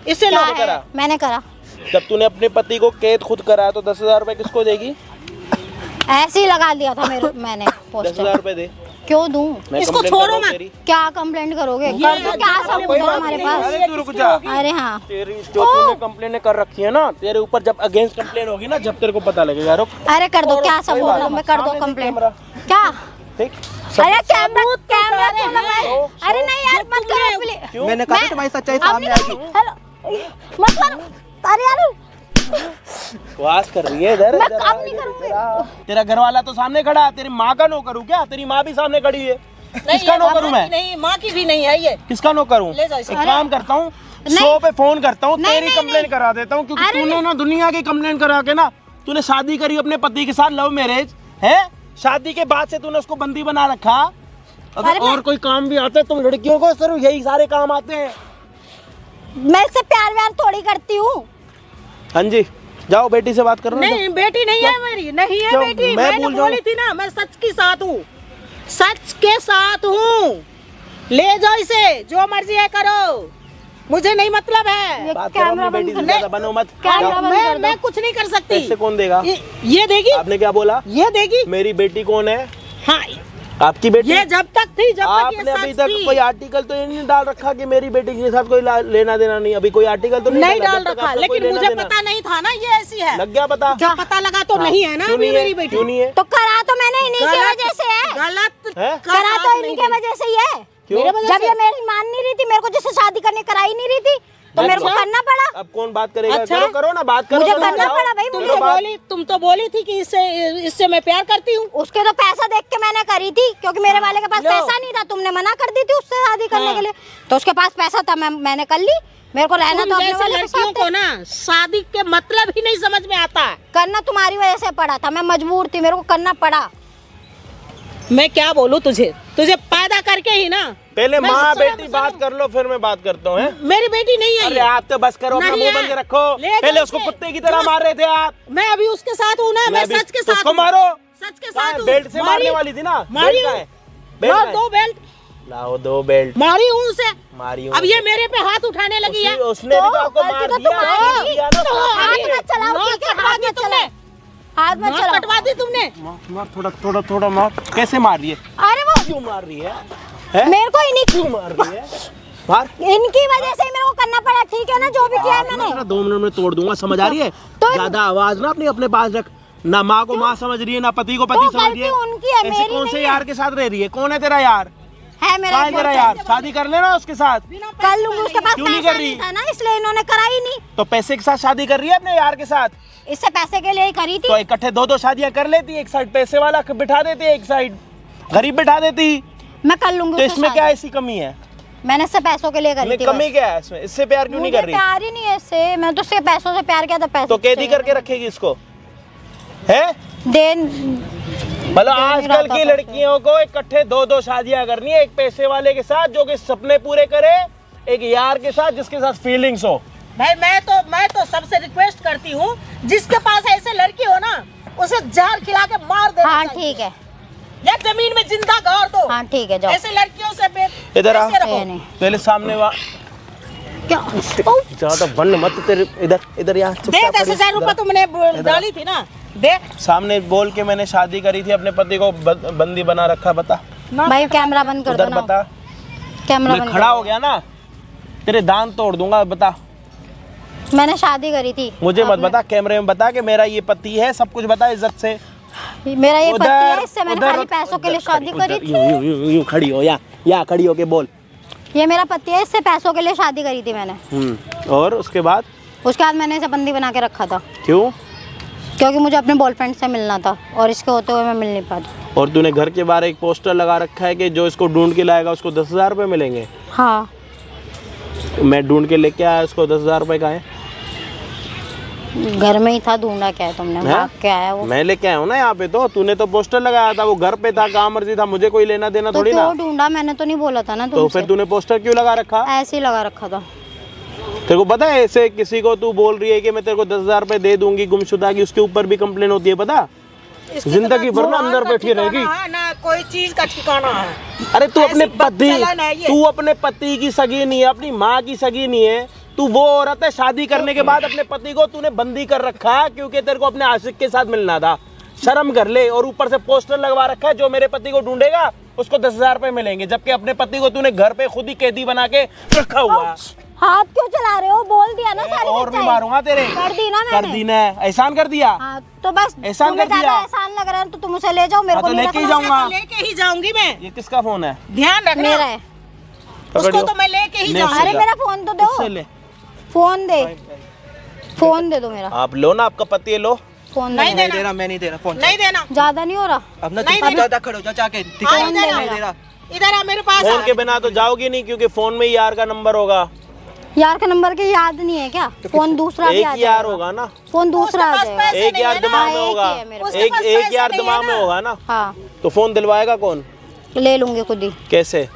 इसे क्या लो। है? करा? मैंने करा। जब तूने अपने पति को कैद खुद करा तो 10,000 रुपए किसको देगी? ऐसे ही लगा दिया था मैंने 10,000 पोस्टर। रुपए दे। क्यों दूं? मैं इसको complaint छोड़ो कर रहा हूँ मत। तेरी। क्या कंप्लेंट करोगे? ये कर दो, क्या कोई सबूत है बात हमारे नहीं। पास? अरे तू रुक जा। अरे हाँ, तेरी जो तूने कंप्लेन कर रखी है ना, तेरे ऊपर जब अगेंस्ट कंप्लेन होगी ना, जब तेरे को पता लगेगा। रुक अरे कर दो, क्या कोई सबूत बात है? नहीं। मैं कर दो सामने देख कंप्लेंट। कैमरा। क्या? ठीक। अरे कैमरा कैमरा सारे क्यों लगाए? हैं। अरे नहीं यार, मत करो प्लीज। क्यों? मैंने कहा था तुम्हारी सच्चाई सामने आएगी। हेलो, मत करो। अरे यार, बकवास कर रही है इधर। मैं इधर काम आ, नहीं इधर, करूंगी। इधर आ। तेरा घर वाला तो सामने खड़ा है। तेरी माँ का नौकर हूँ क्या? तेरी माँ भी सामने खड़ी है। किसका नौकर हूँ मैं? नहीं, माँ की भी नहीं है ये। किसका नौकर हूँ? ले जाओ इसे। एक काम करता हूँ, नहीं। 100 पे फोन करता हूँ, नहीं, तेरी नहीं, कंप्लेन नहीं। करा देता हूँ, क्योंकि अरे तूने नहीं। ना दुनिया की कंप्लेन करा के ना, तूने शादी करी अपने पति के साथ, लव मैरिज है। शादी के बाद से तूने उसको बंदी बना रखा। अगर अरे और कोई काम भी आता है तुम लड़कियों को सिर्फ यही सारे काम आते हैं। मैं इससे प्यार व्यार थोड़ी करती हूँ। हाँ जी, जाओ बेटी से बात करो। नहीं, बेटी नहीं है मेरी, नहीं है क्यों? बेटी। मैं मैंने भूल जाऊं? बोली थी ना, मैं सच के साथ हूँ, सच के साथ हूँ। ले जाओ इसे, जो मर्जी है करो, मुझे नहीं मतलब है। ये बात करो कैमरा अपनी बेटी बंद से, कर ज्यादा बनो मत। कैमरा जाओ। बंद कर दो। मैं कुछ नहीं कर सकती। पैसे कौन देगा? ये देगी, आपने क्या बोला? ये देगी। मेरी बेटी कौन है? हाँ, आपकी बेटी? ये जब तक थी, जब तक ये आपने अभी सच तक थी। कोई आर्टिकल तो ये नहीं डाल रखा कि मेरी बेटी के साथ कोई लेना देना नहीं? अभी कोई आर्टिकल तो नहीं डाला, डाल जब तक रखा, आपका कोई लेकिन लेना मुझे देना। पता नहीं था ना ये ऐसी है। लग गया पता? क्या पता लगा तो नहीं है ना क्यों अभी नहीं है? मेरी बेटी। क्यों नहीं है? तो करा तो मैंने इन्हीं की गलत- वजह से है। गलत है? का करा साथ तो नहीं इनकी वजह से ही है। क्यों? मेरे वजह जब ये मेरी मान नहीं रही थी, मेरे को जिससे शादी करने कराई नहीं रही थी, तो मेरे को अच्छा। करना पड़ा। अब कौन बात करेगा? अच्छा। करो करो ना, बात करो। मुझे करो, करना जाओ। पड़ा भाई, तुम मुझे तो बोली, तुम तो बोली थी कि इससे मैं प्यार करती हूँ। उसके तो पैसा देख के मैंने करी थी, क्योंकि मेरे वाले के पास लो। पैसा नहीं था। तुमने मना कर दी थी उससे शादी करने हाँ। के लिए, तो उसके पास पैसा था, मैंने कर ली। मेरे को रहना तुम तो अपने जैसे वाले के लड़कियों साथ को है। ना शादी के मतलब ही नहीं समझ में आता। करना तुम्हारी वजह से पड़ा था, मैं मजबूर थी, मेरे को करना पड़ा। मैं क्या बोलूँ तुझे पैदा करके ही ना। पहले मैं माँ सुनो, बेटी बात कर लो, फिर मैं बात करता हूँ। मेरी बेटी नहीं है अरे ये। आप तो बस करो, अपना नहीं मुंह है। बंद रखो। ले जाओ पहले उसको इसे। कुत्ते की तरह मार रहे थे आप। मैं अभी उसके साथ हूँ ना, मैं अभी सच के तो साथ उसको हूँ। मारो। सच के कहाँ साथ है? हूँ। बेल्ट से मारने मारी- वाली थी ना? मारी बेल्ट कहाँ है? बेल्ट लो कहाँ है? 2 बेल्ट लाओ 2 बेल्ट। मारी हूँ उसे। मारी हूँ अब ये उसे। मेरे पे हाथ उठाने लगी है। उसने भी तो आपको गलती मार तो दिया। तुम्हारी थी। दिया ना उसको। हाथ मत चलाओ, नाक ठीक है? कटवा हाथ दी मत तुमने। चलाओ, हाथ मत नाक चलाओ। कटवा दी तुमने। मार थोड़ा थोड़ा थोड़ा मार। कैसे मार रही है? अरे वो क्यों मार रही है? हैं? मेरे को इन्हीं क्यों मार रही है? मार। इनकी वजह से ही मेरे को करना पड़ा, ठीक है ना? जो भी किया है मैंने। 2 मिनट में तोड़ दूंगा, समझ आ रही है? तो- ज्यादा आवाज ना अपने पास रख। ना माँ को माँ समझ रही है, ना पति को पति तो समझ रही गलती उनकी है, ऐसे मेरी कौन से नहीं यार के साथ रह रही है? कौन है तेरा यार? है मेरा कहाँ है तेरा यार? शादी कर लेना उसके साथ। कर लूंगी, उसके पास क्यों नहीं पैसा कर रही? नहीं था ना, इसलिए इन्होंने कराई नहीं। तो पैसे के साथ शादी कर रही है अपने यार के साथ? इससे पैसे के लिए ही करी थी। तो इकट्ठे 2 शादियां कर लेती, एक साइड पैसे वाला बिठा देती, एक साइड गरीब बिठा देती। मैं कर लूंगी तो उससे इसमें क्या शादी। ऐसी कमी है? मैंने इससे पैसों के लिए करी थी कमी बस। क्या है इसमें? इससे प्यार क्यों नहीं मुझे कर रही? प्यार ही नहीं है इससे, मैं तो इससे पैसों से प्यार किया था। पैसे तो कैदी करके रखेगी इसको? है दे मतलब नहीं आजकल रहता की था। लड़कियों को इकट्ठे 2 शादियां करनी है, एक पैसे वाले के साथ जो कि सपने पूरे करे, एक यार के साथ जिसके साथ फीलिंग्स हो। भाई मैं तो सबसे रिक्वेस्ट करती हूँ, जिसके पास ऐसे लड़की हो ना, उसे जहर खिला के मार देना हाँ चाहिए। ठीक है, या जमीन में जिंदा गाड़ दो। हाँ ठीक है, जाओ। ऐसे लड़कियों से इधर आ। ऐसे रखो। ये नहीं पहले सामने क्या ज्यादा बन मत, तेरे इधर इधर यहाँ दे चुपचाप 10,000 खड़ी। रुपए तुमने डाली थी ना, दे। सामने बोल के मैंने शादी करी थी, अपने पति को बंदी बना रखा। बता भाई, कैमरा बंद कर दो उधर ना, बता। कैमरा मैं बंद खड़ा कर हो गया ना, तेरे दांत तोड़ दूंगा। बता, दो। मैंने शादी करी थी। मुझे मत आपने- बता, कैमरे में बता कि मेरा ये पति है, सब कुछ बता इज्जत से। मेरा ये पति है, इससे मैंने उधर- खाली पैसों के लिए उधर शादी खड़ी- करी उधर- थी। यूं खड़ी हो, या खड़ी हो के बोल। ये मेरा पति है, इससे पैसों के लिए शादी करी थी मैंने। और उसके बाद उसके बाद मैंने इसे बंदी बना के रखा था, क्यों? क्योंकि मुझे अपने बॉयफ्रेंड से मिलना था और इसके होते हुए मैं मिल नहीं पाती। और तूने घर के बाहर एक पोस्टर लगा रखा है कि जो इसको ढूंढ के लाएगा उसको 10,000 रुपये मिलेंगे। हाँ, मैं ढूंढ के लेके आया, उसको 10,000 रुपये का है। घर में ही था, ढूंढा क्या है तुमने? हैं? भाग के आया वो। मैं लेके आया हूँ ना यहाँ पे, तो तूने तो पोस्टर लगाया था, वो घर पे था, काम मर्जी था, मुझे कोई लेना देना तो थोड़ी ना। क्यों ढूंढा? मैंने तो नहीं बोला था ना तो तुमसे। फिर तूने पोस्टर क्यों लगा रखा? ऐसे ही लगा रखा था। तेरे को पता है ऐसे किसी को तू बोल रही है कि मैं तेरे को 10,000 रुपए दे दूंगी गुमशुदा की, उसके ऊपर भी कंप्लेन होती है पता? जिंदगी भर ना अंदर बैठी रहेगी ना, कोई चीज का ठिकाना है। अरे तू अपने ऐसी बदचलन है ये। तू अपने पति की सगी नहीं है, अपनी माँ की सगी नहीं है, तू वो औरत है शादी करने के बाद अपने पति को तूने बंदी कर रखा है क्योंकि तेरे को अपने आशिक के साथ मिलना था। शर्म कर ले। और ऊपर से पोस्टर लगवा रखा है, जो मेरे पति को ढूंढेगा उसको 10,000 रुपए मिलेंगे, जबकि अपने पति को तूने घर पे खुद ही कैदी बना के रखा हुआ है। हाथ क्यों चला रहे हो? बोल दिया ना सारी और भी सच्चाई। मारूंगा तेरे। कर दी ना कर मैंने। दी ना, एहसान कर दिया। हाँ, तो बस एहसान तुम्हें कर दिया। ज्यादा एहसान लग रहा है तो तुम उसे ले जाओ, मेरे हाँ, को तो नहीं लेके ही रखना। जाऊंगा। लेके ही जाऊंगी मैं, ये किसका फोन है? ध्यान रखना। मेरा है। उसको तो मैं लेके ही ले जाऊंगी। उससे अरे जा। मेरा फोन तो उससे दो। ले। फोन दे, फोन दे दो मेरा। आप लो ना, आपका पति है, लो। फोन नहीं दे। नहीं दे रहा, मैं नहीं दे रहा फोन। नहीं देना। ज्यादा नहीं हो रहा? अब ना नहीं तुम देना। ज्यादा खड़े हो जाओ जाके, ठीक हाँ, है? इधर आ। नहीं दे रहा। इधर आ मेरे पास। फोन के बिना तो जाओगी नहीं क्योंकि फोन में ही यार का नंबर होगा। यार का नंबर के याद नहीं है क्या? फोन दूसरा भी एक आ ही यार जाएगा। होगा ना, फोन दूसरा आ उसके पास जाएगा। पैसे एक नहीं यार है ना। दिमाग में हाँ, एक होगा, ही है मेरे पास। एक उसके पास एक पैसे यार नहीं दिमाग है में ना। होगा ना। हाँ, तो फोन दिलवाएगा कौन? ले लूंगी खुद ही। कैसे?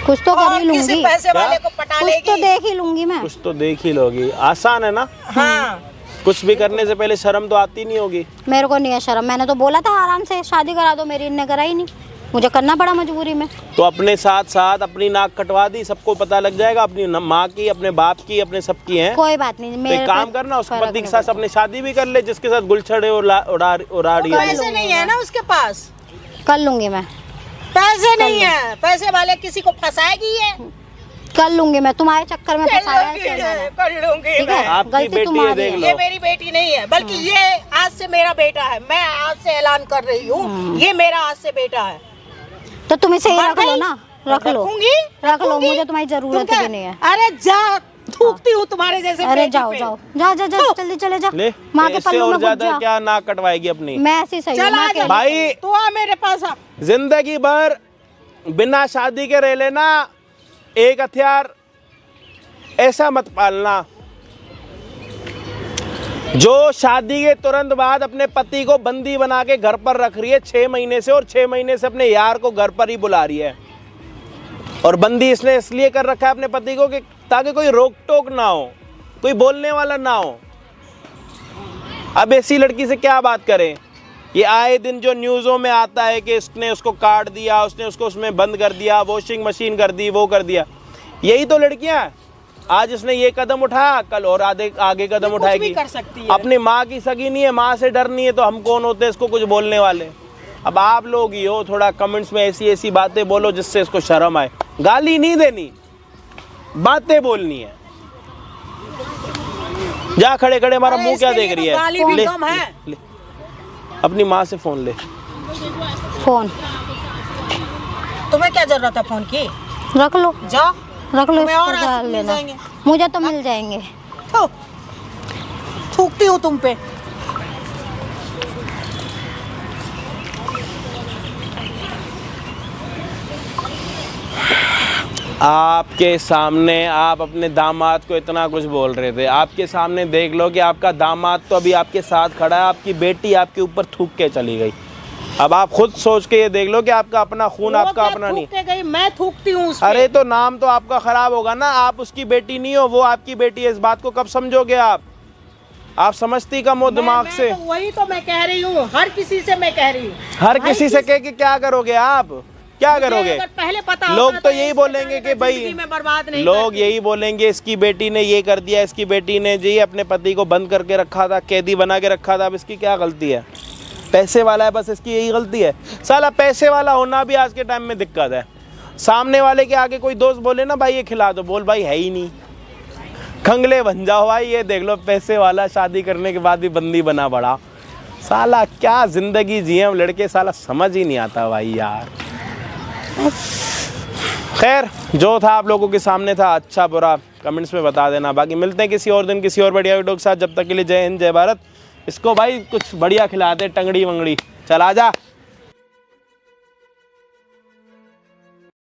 कुछ तो कर और ही किसी लूंगी, पैसे वाले को पटा कुछ तो लेगी। देख ही लूंगी मैं। कुछ तो देख ही लोगी। आसान है ना, हाँ, कुछ भी करने से पहले शर्म तो आती नहीं होगी। मेरे को नहीं है शर्म, मैंने तो बोला था आराम से शादी करा दो मेरी, इनने कराई नहीं, मुझे करना पड़ा मजबूरी में। तो अपने साथ साथ अपनी नाक कटवा दी, सबको पता लग जाएगा, अपनी माँ की, अपने बाप की, अपने सबकी है। कोई बात नहीं, तो मेरे एक काम पे करना, उसके फर्क पति के नहीं साथ पड़ता। अपनी शादी भी कर ले, जिसके साथ गुलछड़े उड़ा रही है। पैसे नहीं है ना उसके पास। कर लूंगी मैं, पैसे नहीं है, पैसे वाले किसी को फंसाएगी ये। कर लूंगी मैं, तुम्हारे चक्कर में फंसाया है इसे मैंने। कर लूंगी ठीक है, मैं। आपकी गलती बेटी है, तुम्हारी देख है। लो। ये मेरी बेटी नहीं है, बल्कि ये आज से मेरा बेटा है। मैं आज से ऐलान कर रही हूँ, ये मेरा आज से बेटा है। तो तुम इसे ही मर रख लो गई? ना, रख लो, रखूंगी, रख लो, रखूंगी। मुझे तुम्हारी जरूरत तुम क्या- भी नहीं है। अरे जा, थूकती हूँ तुम्हारे जैसे अरे बेटी जाओ पे। जाओ जाओ जाओ जाओ, जल्दी चले जा, ले, माँ के इससे पल्लू और में घुस ज्यादा जा। क्या नाक कटवाएगी अपनी? मैं ऐसी सही हूँ, चल मैं आ जा अकेली। भाई तू आ मेरे पास आ। जिंदगी भर बिना शादी के रह लेना, एक हथियार ऐसा मत पालना। जो शादी के तुरंत बाद अपने पति को बंदी बना के घर पर रख रही है 6 महीने से, और 6 महीने से अपने यार को घर पर ही बुला रही है, और बंदी इसने इसलिए कर रखा है अपने पति को कि ताकि कोई रोक टोक ना हो, कोई बोलने वाला ना हो। अब ऐसी लड़की से क्या बात करें? ये आए दिन जो न्यूज़ों में आता है कि इसने उसको काट दिया, उसने उसको उसमें बंद कर दिया, वॉशिंग मशीन कर दी, वो कर दिया। यही तो लड़कियां हैं। आज इसने ये कदम उठाया, कल और आगे कदम उठाएगी। कर सकती है। अपनी माँ की सगी नहीं है, माँ से डर नहीं है, तो हम कौन होते हैं इसको कुछ बोलने वाले? अब आप लोग ही हो, थोड़ा कमेंट्स में ऐसी ऐसी बातें बोलो जिससे इसको शर्म आए। गाली नहीं देनी, बातें बोलनी है। जा खड़े खड़े हमारा मुंह क्या देख रही है? गाली भी ले, कम है। ले, अपनी माँ से फोन ले। फोन तुम्हें क्या जरूरत है फोन की? रख लो, जा, रख लो, तुम्हें और इसको आशिक मिल लेना, जाएंगे। मुझे तो मिल जाएंगे। थू, थूकती हूँ तुम पे। आपके सामने आप अपने दामाद को इतना कुछ बोल रहे थे, आपके सामने देख लो कि आपका दामाद तो अभी आपके साथ खड़ा है, आपकी बेटी आपके ऊपर थूक के चली गई। अब आप खुद सोच के ये देख लो कि आपका अपना खून, वो आपका क्या अपना नहीं। थूक के गई, मैं थूकती हूँ उस पे। अरे तो नाम तो आपका खराब होगा ना, आप उसकी बेटी नहीं हो, वो आपकी बेटी है। इस बात को कब समझोगे आप समझती कम हो दिमाग से। तो वही तो मैं कह रही हूँ, हर किसी से मैं कह रही हूँ। हर किसी से कह के क्या करोगे आप? क्या करोगे? अगर पहले पता लोग होता तो ये यही इस बोलेंगे तरह कि का जिंदगी भाई, में बर्बाद नहीं लोग करती। यही बोलेंगे इसकी बेटी ने ये कर दिया, इसकी बेटी ने जी अपने पति को बंद करके रखा था, कैदी बना के रखा था। अब इसकी क्या गलती है? पैसे वाला है, बस इसकी यही गलती है। साला पैसे वाला होना भी आज के टाइम में दिक्कत है। सामने वाले के आगे कोई दोस्त बोले ना भाई ये खिला दो, बोल भाई है ही नहीं, खंगले बन जाओ भाई। ये देख लो पैसे वाला शादी करने के बाद भी बंदी बना पड़ा। साला क्या जिंदगी जिए हम लड़के, साला समझ ही नहीं आता भाई यार। खैर जो था आप लोगों के सामने था, अच्छा बुरा कमेंट्स में बता देना। बाकी मिलते हैं किसी और दिन किसी और बढ़िया वीडियो के साथ। जब तक के लिए जय हिंद जय भारत। इसको भाई कुछ बढ़िया खिलाते, टंगड़ी वंगड़ी। चल आ जा।